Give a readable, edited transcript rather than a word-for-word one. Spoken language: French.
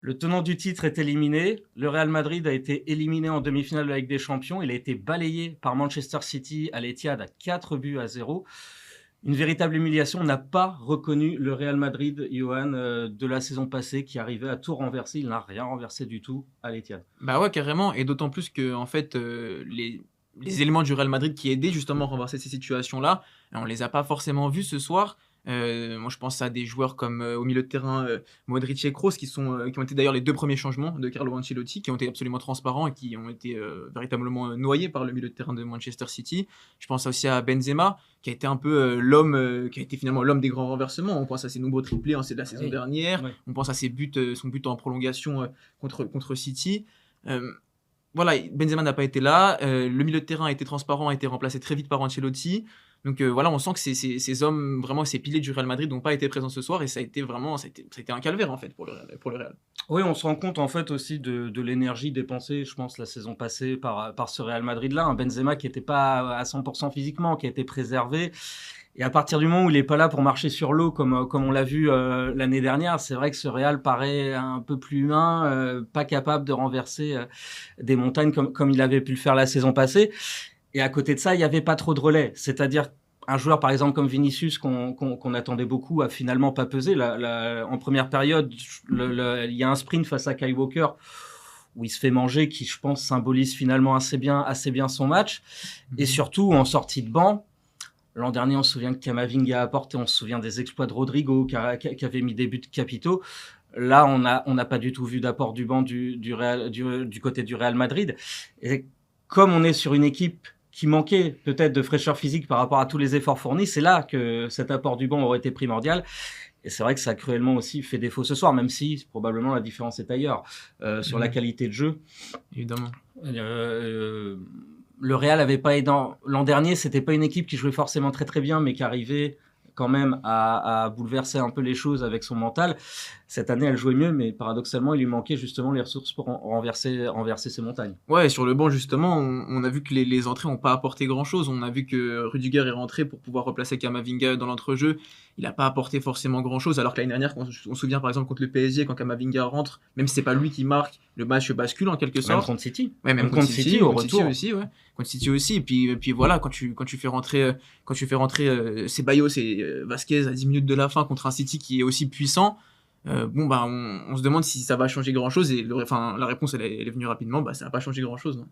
Le tenant du titre est éliminé. Le Real Madrid a été éliminé en demi-finale de la Ligue des Champions. Il a été balayé par Manchester City à l'Etihad à 4-0. Une véritable humiliation. On n'a pas reconnu le Real Madrid, Johan, de la saison passée qui arrivait à tout renverser. Il n'a rien renversé du tout à l'Etihad. Bah ouais, carrément, et d'autant plus que en fait, les éléments du Real Madrid qui aidaient justement à renverser ces situations-là, on les a pas forcément vus ce soir. Moi, je pense à des joueurs comme, au milieu de terrain, Modric et Kroos qui ont été d'ailleurs les 2 premiers changements de Carlo Ancelotti, qui ont été absolument transparents et qui ont été, véritablement, noyés par le milieu de terrain de Manchester City. Je pense aussi à Benzema, qui a été un peu, l'homme, qui a été finalement l'homme des grands renversements. On pense à ses nombreux triplés, hein, c'est de la saison Oui, dernière. oui. On pense à ses buts, son but en prolongation, contre City. Voilà, Benzema n'a pas été là. Le milieu de terrain a été transparent, a été remplacé très vite par Ancelotti. Donc voilà, on sent que ces hommes, vraiment ces piliers du Real Madrid, n'ont pas été présents ce soir et ça a été vraiment, ça a été un calvaire en fait pour le Real. Oui, on se rend compte en fait aussi de l'énergie dépensée, je pense, la saison passée par ce Real Madrid-là. Un Benzema qui n'était pas à 100% physiquement, qui a été préservé. Et à partir du moment où il n'est pas là pour marcher sur l'eau, comme on l'a vu l'année dernière, c'est vrai que ce Real paraît un peu plus humain, pas capable de renverser des montagnes comme il avait pu le faire la saison passée. Et à côté de ça, il n'y avait pas trop de relais. C'est-à-dire un joueur, par exemple, comme Vinicius, qu'on attendait beaucoup, a finalement pas pesé. En première période, il y a un sprint face à Kyle Walker où il se fait manger, qui, je pense, symbolise finalement assez bien son match. Et surtout, en sortie de banc, l'an dernier, on se souvient que Camavinga a apporté, on se souvient des exploits de Rodrigo, qui avait mis des buts capitaux. Là, on n'a pas du tout vu d'apport du banc du côté du Real Madrid. Et comme on est sur une équipe qui manquait peut-être de fraîcheur physique par rapport à tous les efforts fournis, c'est là que cet apport du banc aurait été primordial. Et c'est vrai que ça a cruellement aussi fait défaut ce soir, même si probablement la différence est ailleurs. Sur la qualité de jeu, Évidemment. Le Real avait pas aidant. L'an dernier, c'était pas une équipe qui jouait forcément très très bien, mais qui arrivait quand même à bouleverser un peu les choses avec son mental. Cette année, elle jouait mieux, mais paradoxalement, il lui manquait justement les ressources pour renverser ces montagnes. Ouais, sur le banc justement, on a vu que les entrées n'ont pas apporté grand-chose. On a vu que Rudiger est rentré pour pouvoir replacer Camavinga dans l'entrejeu. Il n'a pas apporté forcément grand-chose, alors que l'année dernière, on se souvient par exemple contre le PSG, quand Camavinga rentre, même si c'est pas lui qui marque, le match bascule en quelque sorte. Même contre City. Ouais, même contre City au retour. City aussi, ouais. Contre City aussi. Et puis voilà, quand tu fais rentrer, Ceballos et Vasquez à 10 minutes de la fin contre un City qui est aussi puissant, on se demande si ça va changer grand chose, et la réponse elle est venue rapidement, ça va pas changer grand chose.